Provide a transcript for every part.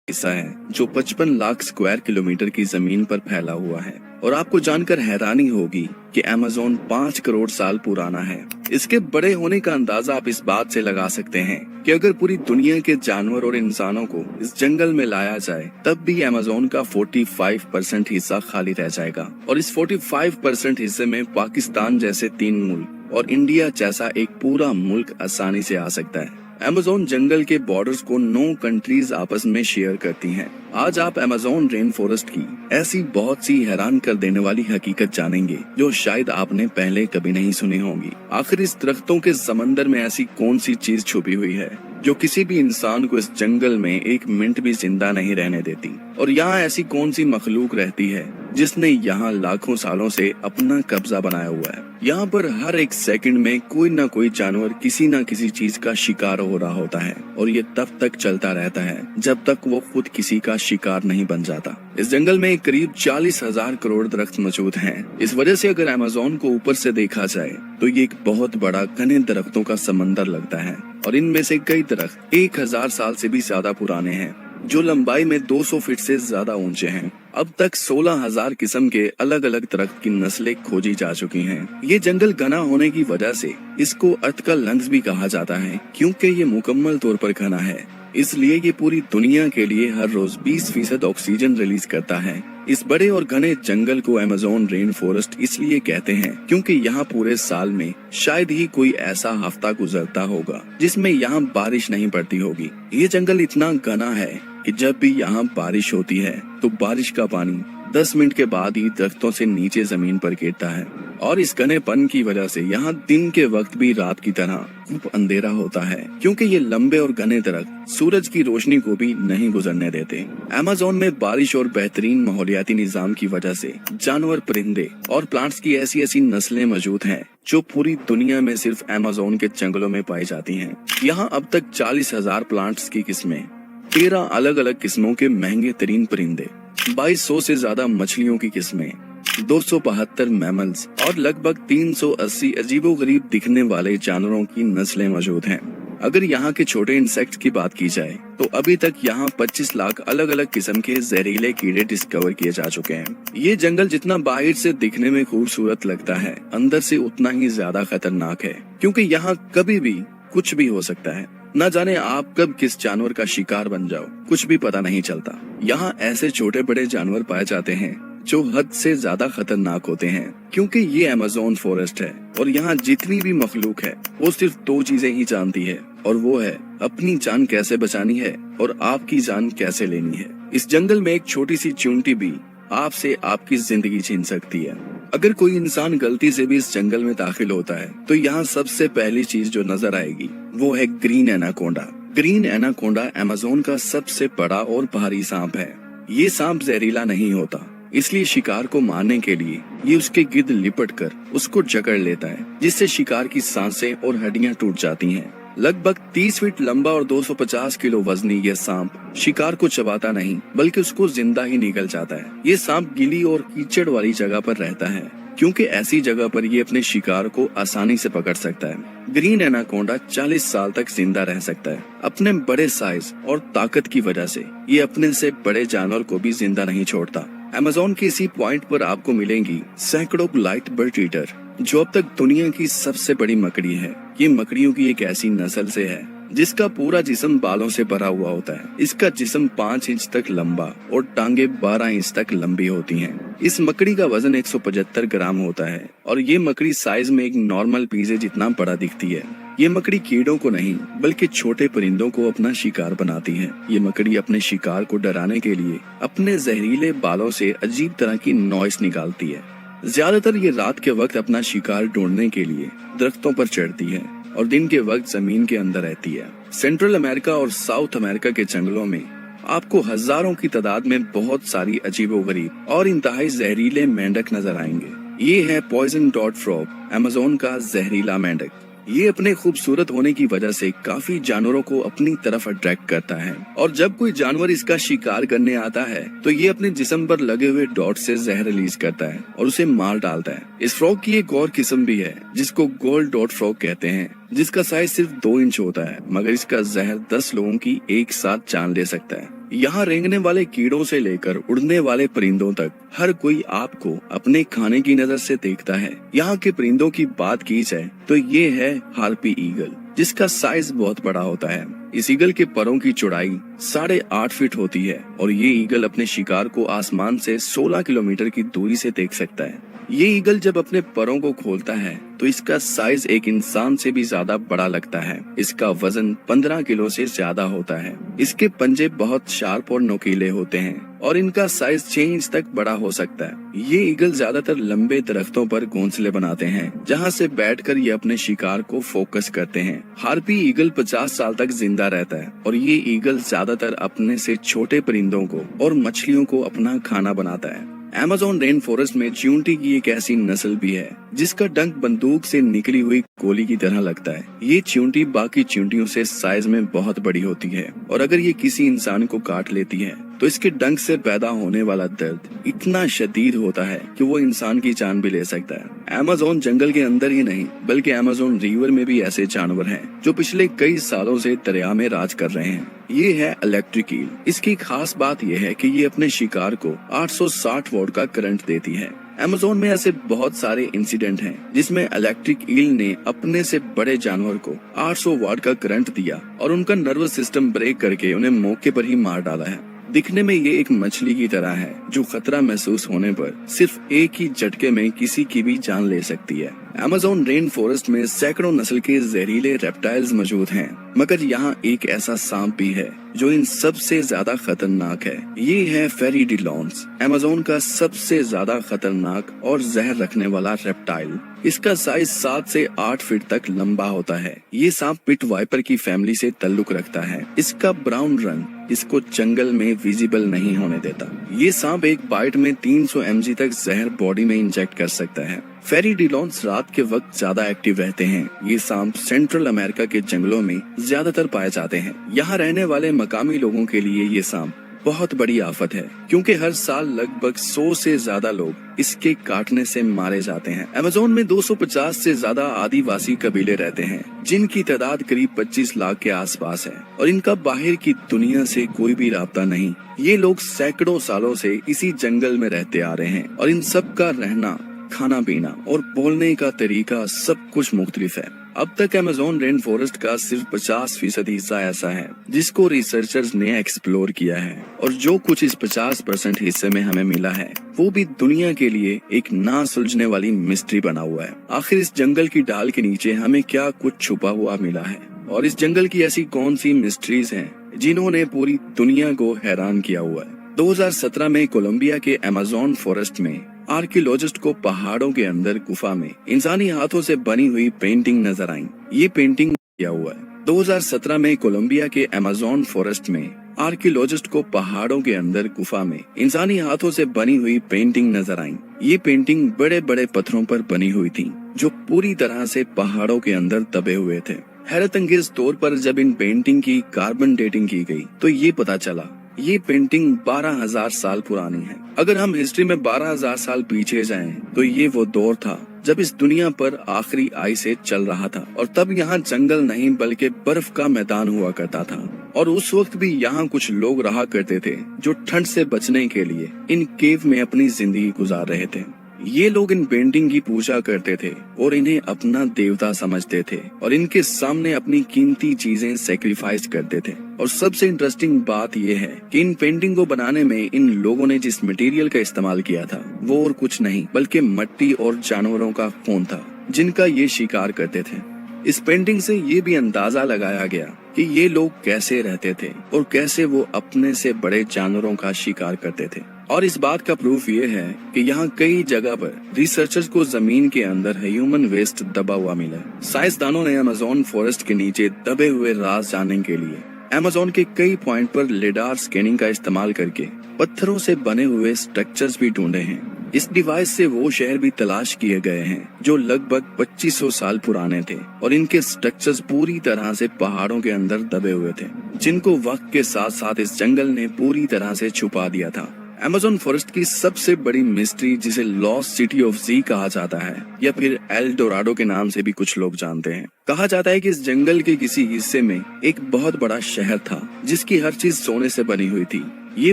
हिस्सा है जो 55 लाख स्क्वायर किलोमीटर की जमीन पर फैला हुआ है। और आपको जानकर हैरानी होगी कि अमेज़न 5 करोड़ साल पुराना है। इसके बड़े होने का अंदाजा आप इस बात से लगा सकते हैं कि अगर पूरी दुनिया के जानवर और इंसानों को इस जंगल में लाया जाए तब भी अमेज़न का 45% हिस्सा खाली रह जाएगा। और इस 45% हिस्से में पाकिस्तान जैसे 3 मुल्क और इंडिया जैसा एक पूरा मुल्क आसानी से आ सकता है। अमेज़न जंगल के बॉर्डर्स को 9 कंट्रीज आपस में शेयर करती हैं। आज आप अमेज़न रेन फॉरेस्ट की ऐसी बहुत सी हैरान कर देने वाली हकीकत जानेंगे जो शायद आपने पहले कभी नहीं सुनी होगी। आखिर इस दरख्तों के समंदर में ऐसी कौन सी चीज छुपी हुई है जो किसी भी इंसान को इस जंगल में 1 मिनट भी जिंदा नहीं रहने देती। और यहाँ ऐसी कौन सी मखलूक रहती है जिसने यहाँ लाखों सालों से अपना कब्जा बनाया हुआ है। यहाँ पर हर एक सेकंड में कोई ना कोई जानवर किसी न किसी चीज का शिकार हो रहा होता है और ये तब तक चलता रहता है जब तक वो खुद किसी का शिकार नहीं बन जाता। इस जंगल में करीब 40,000 करोड़ दरख्त मौजूद हैं। इस वजह से अगर अमेज़न को ऊपर से देखा जाए तो ये एक बहुत बड़ा घने दरख्तों का समंदर लगता है। और इनमें से कई दरख्त 1000 साल से भी ज्यादा पुराने हैं जो लंबाई में 200 फीट से ज्यादा ऊंचे हैं। अब तक 16,000 किस्म के अलग अलग दरख्त की नस्लें खोजी जा चुकी हैं। ये जंगल घना होने की वजह से इसको अर्थ का लंग्स भी कहा जाता है क्योंकि ये मुकम्मल तौर पर घना है। इसलिए ये पूरी दुनिया के लिए हर रोज 20% ऑक्सीजन रिलीज करता है। इस बड़े और घने जंगल को अमेज़न रेन फॉरेस्ट इसलिए कहते हैं क्योंकि यहाँ पूरे साल में शायद ही कोई ऐसा हफ्ता गुजरता होगा जिसमें यहाँ बारिश नहीं पड़ती होगी। ये जंगल इतना घना है कि जब भी यहाँ बारिश होती है तो बारिश का पानी 10 मिनट के बाद ही दरख्तों से नीचे जमीन पर गिरता है। और इस घनेपन की वजह से यहाँ दिन के वक्त भी रात की तरह खूब अंधेरा होता है क्योंकि ये लंबे और घने दरख्त सूरज की रोशनी को भी नहीं गुजरने देते। अमेज़न में बारिश और बेहतरीन माहौलियाती निजाम की वजह से जानवर, परिंदे और प्लांट्स की ऐसी ऐसी नस्लें मौजूद हैं जो पूरी दुनिया में सिर्फ अमेज़न के जंगलों में पाई जाती हैं। यहाँ अब तक 40,000 प्लांट्स की किस्में, 13 अलग अलग किस्मों के महंगे तरीन परिंदे, 2200 से ज्यादा मछलियों की किस्में, 272 मैमल्स और लगभग 380 अजीबोगरीब दिखने वाले जानवरों की नस्लें मौजूद हैं। अगर यहाँ के छोटे इंसेक्ट्स की बात की जाए तो अभी तक यहाँ 25 लाख अलग अलग किस्म के जहरीले कीड़े डिस्कवर किए जा चुके हैं। ये जंगल जितना बाहर से दिखने में खूबसूरत लगता है, अंदर से उतना ही ज्यादा खतरनाक है क्योंकि यहाँ कभी भी कुछ भी हो सकता है। न जाने आप कब किस जानवर का शिकार बन जाओ, कुछ भी पता नहीं चलता। यहाँ ऐसे छोटे बड़े जानवर पाए जाते हैं जो हद से ज्यादा खतरनाक होते हैं क्योंकि ये अमेज़न फॉरेस्ट है और यहाँ जितनी भी मखलूक है वो सिर्फ 2 चीजें ही जानती है और वो है अपनी जान कैसे बचानी है और आपकी जान कैसे लेनी है। इस जंगल में एक छोटी सी चींटी भी आपसे आपकी जिंदगी छीन सकती है। अगर कोई इंसान गलती से भी इस जंगल में दाखिल होता है तो यहाँ सबसे पहली चीज जो नजर आएगी वो है green anaconda. Green anaconda Amazon का सबसे बड़ा और भारी सांप है। ये सांप जहरीला नहीं होता, इसलिए शिकार को मारने के लिए ये उसके गिद्ध लिपट कर उसको जकड़ लेता है जिससे शिकार की सांसें और हड्डियां टूट जाती हैं। लगभग 30 फीट लंबा और 250 किलो वजनी यह सांप शिकार को चबाता नहीं बल्कि उसको जिंदा ही निगल जाता है। ये सांप गीली और कीचड़ वाली जगह पर रहता है क्योंकि ऐसी जगह पर ये अपने शिकार को आसानी से पकड़ सकता है। ग्रीन एनाकोंडा 40 साल तक जिंदा रह सकता है। अपने बड़े साइज और ताकत की वजह से ये अपने से बड़े जानवर को भी जिंदा नहीं छोड़ता। अमेज़न के इसी पॉइंट पर आपको मिलेंगी सैकड़ों लाइट बर्ड ईटर जो अब तक दुनिया की सबसे बड़ी मकड़ी है। ये मकड़ियों की एक ऐसी नस्ल से है जिसका पूरा जिस्म बालों से भरा हुआ होता है। इसका जिस्म 5 इंच तक लंबा और टांगे 12 इंच तक लंबी होती हैं। इस मकड़ी का वजन 175 ग्राम होता है और ये मकड़ी साइज में एक नॉर्मल पिज़्ज़ा जितना बड़ा दिखती है। ये मकड़ी कीड़ों को नहीं बल्कि छोटे परिंदों को अपना शिकार बनाती है। ये मकड़ी अपने शिकार को डराने के लिए अपने जहरीले बालों से अजीब तरह की नॉइस निकालती है। ज्यादातर ये रात के वक्त अपना शिकार ढूंढने के लिए दरख्तों पर चढ़ती है और दिन के वक्त जमीन के अंदर रहती है। सेंट्रल अमेरिका और साउथ अमेरिका के जंगलों में आपको हजारों की तादाद में बहुत सारी अजीबोगरीब और इंतहाई जहरीले मेंढक नजर आएंगे। ये है पॉइजन डॉट फ्रॉग, अमेज़न का जहरीला मेंढक। ये अपने खूबसूरत होने की वजह से काफी जानवरों को अपनी तरफ अट्रैक्ट करता है और जब कोई जानवर इसका शिकार करने आता है तो ये अपने जिस्म पर लगे हुए डॉट से जहर रिलीज करता है और उसे मार डालता है। इस फ्रॉग की एक और किस्म भी है जिसको गोल्ड डॉट फ्रॉग कहते हैं। जिसका साइज सिर्फ 2 इंच होता है, मगर इसका जहर 10 लोगों की एक साथ जान ले सकता है। यहाँ रेंगने वाले कीड़ों से लेकर उड़ने वाले परिंदों तक हर कोई आपको अपने खाने की नजर से देखता है। यहाँ के परिंदों की बात की जाए तो ये है हार्पी ईगल, जिसका साइज बहुत बड़ा होता है। इस ईगल के परों की चौड़ाई 8.5 फीट होती है और ये ईगल अपने शिकार को आसमान से 16 किलोमीटर की दूरी से देख सकता है। ये ईगल जब अपने परों को खोलता है तो इसका साइज एक इंसान से भी ज्यादा बड़ा लगता है। इसका वजन 15 किलो से ज्यादा होता है। इसके पंजे बहुत शार्प और नुकीले होते हैं और इनका साइज 6 इंच तक बड़ा हो सकता है। ये ईगल ज्यादातर लंबे दरख्तों पर घोंसले बनाते हैं, जहाँ से बैठकर ये अपने शिकार को फोकस करते हैं। हार्पी ईगल 50 साल तक जिंदा रहता है और ये ईगल ज्यादातर अपने से छोटे परिंदों को और मछलियों को अपना खाना बनाता है। अमेज़न रेन फॉरेस्ट में चींटी की एक ऐसी नस्ल भी है जिसका डंक बंदूक से निकली हुई गोली की तरह लगता है। ये चींटी बाकी चींटियों से साइज में बहुत बड़ी होती है और अगर ये किसी इंसान को काट लेती है तो इसके डंक से पैदा होने वाला दर्द इतना शदीद होता है कि वो इंसान की जान भी ले सकता है। अमेज़न जंगल के अंदर ही नहीं बल्कि अमेज़न रिवर में भी ऐसे जानवर हैं जो पिछले कई सालों से दरिया में राज कर रहे हैं। ये है इलेक्ट्रिक ईल। इसकी खास बात यह है कि ये अपने शिकार को 860 वोल्ट का करंट देती है। अमेज़न में ऐसे बहुत सारे इंसिडेंट हैं जिसमें इलेक्ट्रिक ईल ने अपने से बड़े जानवर को 800 वाट का करंट दिया और उनका नर्वस सिस्टम ब्रेक करके उन्हें मौके पर ही मार डाला है। दिखने में ये एक मछली की तरह है जो खतरा महसूस होने पर सिर्फ एक ही झटके में किसी की भी जान ले सकती है। अमेज़न रेन फॉरेस्ट में सैकड़ों नस्ल के जहरीले रेप्टाइल्स मौजूद हैं, मगर यहाँ एक ऐसा सांप भी है जो इन सबसे ज्यादा खतरनाक है। ये है फेरिडिलॉन्स, अमेज़न का सबसे ज्यादा खतरनाक और जहर रखने वाला रेप्टाइल। इसका साइज 7 से 8 फीट तक लंबा होता है। ये सांप पिट वाइपर की फैमिली से ताल्लुक रखता है। इसका ब्राउन रंग इसको जंगल में विजिबल नहीं होने देता। ये सांप एक बाइट में 300 mg तक जहर बॉडी में इंजेक्ट कर सकता है। फेरिडिलॉन्स रात के वक्त ज्यादा एक्टिव रहते हैं। ये सांप सेंट्रल अमेरिका के जंगलों में ज्यादातर पाए जाते हैं। यहाँ रहने वाले मकामी लोगों के लिए ये सांप बहुत बड़ी आफत है, क्योंकि हर साल लगभग 100 से ज्यादा लोग इसके काटने से मारे जाते हैं। अमेज़न में 250 से ज्यादा आदिवासी कबीले रहते हैं, जिनकी तादाद करीब 25 लाख के आसपास है और इनका बाहर की दुनिया से कोई भी राब्ता नहीं। ये लोग सैकड़ों सालों से इसी जंगल में रहते आ रहे हैं और इन सब का रहना, खाना पीना और बोलने का तरीका सब कुछ मुख्तलिफ है। अब तक अमेज़न रेन फॉरेस्ट का सिर्फ 50% हिस्सा ऐसा है जिसको रिसर्चर्स ने एक्सप्लोर किया है और जो कुछ इस 50% हिस्से में हमें मिला है वो भी दुनिया के लिए एक ना सुलझने वाली मिस्ट्री बना हुआ है। आखिर इस जंगल की डाल के नीचे हमें क्या कुछ छुपा हुआ मिला है और इस जंगल की ऐसी कौन सी मिस्ट्रीज हैं जिन्होंने पूरी दुनिया को हैरान किया हुआ है। 2017 में कोलंबिया के अमेज़न फॉरेस्ट में आर्कियोलॉजिस्ट को पहाड़ों के अंदर गुफा में इंसानी हाथों से बनी हुई पेंटिंग नजर आई। ये पेंटिंग किया हुआ है। 2017 में कोलंबिया के अमेज़न फॉरेस्ट में आर्कियोलॉजिस्ट को पहाड़ों के अंदर गुफा में इंसानी हाथों से बनी हुई पेंटिंग नजर आई। ये पेंटिंग बड़े बड़े पत्थरों पर बनी हुई थी जो पूरी तरह से पहाड़ों के अंदर दबे हुए थे। हैरत अंगेज तौर पर जब इन पेंटिंग की कार्बन डेटिंग की गई तो ये पता चला ये पेंटिंग 12,000 साल पुरानी है। अगर हम हिस्ट्री में 12,000 साल पीछे जाएं, तो ये वो दौर था जब इस दुनिया पर आखिरी आइस एज चल रहा था और तब यहाँ जंगल नहीं बल्कि बर्फ का मैदान हुआ करता था और उस वक्त भी यहाँ कुछ लोग रहा करते थे जो ठंड से बचने के लिए इन केव में अपनी जिंदगी गुजार रहे थे। ये लोग इन पेंटिंग की पूजा करते थे और इन्हें अपना देवता समझते थे और इनके सामने अपनी कीमती चीजें सेक्रीफाइस करते थे। और सबसे इंटरेस्टिंग बात यह है कि इन पेंटिंग को बनाने में इन लोगों ने जिस मटेरियल का इस्तेमाल किया था वो और कुछ नहीं बल्कि मिट्टी और जानवरों का खून था जिनका ये शिकार करते थे। इस पेंटिंग से ये भी अंदाजा लगाया गया कि ये लोग कैसे रहते थे और कैसे वो अपने से बड़े जानवरों का शिकार करते थे। और इस बात का प्रूफ ये है कि यहाँ कई जगह पर रिसर्चर्स को जमीन के अंदर ह्यूमन वेस्ट दबा हुआ मिला। साइंसदानों ने अमेज़न फॉरेस्ट के नीचे दबे हुए राज जानने के लिए अमेज़न के कई पॉइंट पर लिडार स्कैनिंग का इस्तेमाल करके पत्थरों से बने हुए स्ट्रक्चर्स भी ढूंढे हैं। इस डिवाइस से वो शहर भी तलाश किए गए हैं जो लगभग 2500 साल पुराने थे और इनके स्ट्रक्चर्स पूरी तरह से पहाड़ों के अंदर दबे हुए थे जिनको वक्त के साथ साथ इस जंगल ने पूरी तरह से छुपा दिया था। अमेज़न फॉरेस्ट की सबसे बड़ी मिस्ट्री, जिसे लॉस्ट सिटी ऑफ जी कहा जाता है या फिर एल डोराडो के नाम से भी कुछ लोग जानते हैं। कहा जाता है कि इस जंगल के किसी हिस्से में एक बहुत बड़ा शहर था जिसकी हर चीज सोने से बनी हुई थी। ये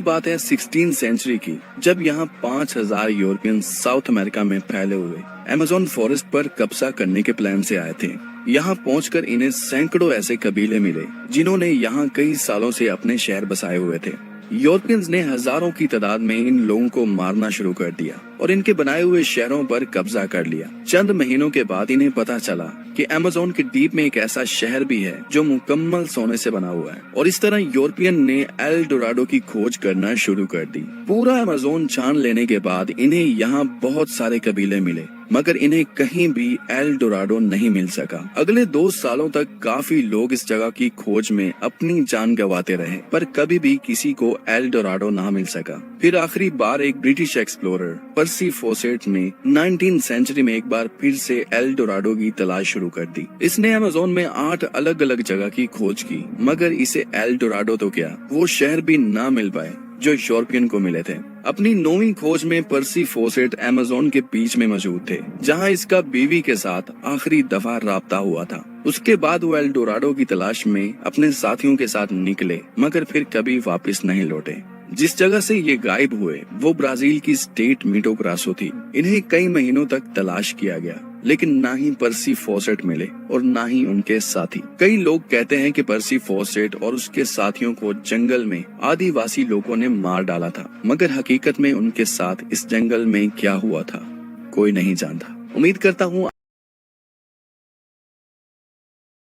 बात है 16वीं सेंचुरी की, जब यहाँ 5000 यूरोपियन साउथ अमेरिका में फैले हुए अमेज़न फॉरेस्ट पर कब्जा करने के प्लान से आए थे। यहाँ पहुंचकर इन्हें सैकड़ों ऐसे कबीले मिले जिन्होंने यहाँ कई सालों से अपने शहर बसाए हुए थे। यूरोपियंस ने हजारों की तादाद में इन लोगों को मारना शुरू कर दिया और इनके बनाए हुए शहरों पर कब्जा कर लिया। चंद महीनों के बाद इन्हें पता चला कि अमेज़न के डीप में एक ऐसा शहर भी है जो मुकम्मल सोने से बना हुआ है, और इस तरह यूरोपियन ने एल डोराडो की खोज करना शुरू कर दी। पूरा अमेज़न छान लेने के बाद इन्हें यहाँ बहुत सारे कबीले मिले, मगर इन्हें कहीं भी एल डोराडो नहीं मिल सका। अगले 2 सालों तक काफी लोग इस जगह की खोज में अपनी जान गंवाते रहे, पर कभी भी किसी को एल डोराडो ना मिल सका। फिर आखिरी बार एक ब्रिटिश एक्सप्लोरर पर्सी फोसेट ने 19वीं सेंचुरी में एक बार फिर से एल डोराडो की तलाश शुरू कर दी। इसने अमेज़न में 8 अलग अलग जगह की खोज की, मगर इसे एल डोराडो तो क्या, वो शहर भी ना मिल पाए जो यूरोपियन को मिले थे। अपनी 9वीं खोज में पर्सी फोसेट अमेज़न के बीच में मौजूद थे, जहां इसका बीवी के साथ आखिरी दफा राब्ता हुआ था। उसके बाद वो एल डोराडो की तलाश में अपने साथियों के साथ निकले, मगर फिर कभी वापस नहीं लौटे। जिस जगह से ये गायब हुए वो ब्राजील की स्टेट मीटो ग्रासो थी। इन्हें कई महीनों तक तलाश किया गया, लेकिन ना ही पर्सी फोसेट मिले और ना ही उनके साथी। कई लोग कहते हैं कि पर्सी फोसेट और उसके साथियों को जंगल में आदिवासी लोगों ने मार डाला था, मगर हकीकत में उनके साथ इस जंगल में क्या हुआ था कोई नहीं जानता। उम्मीद करता हूँ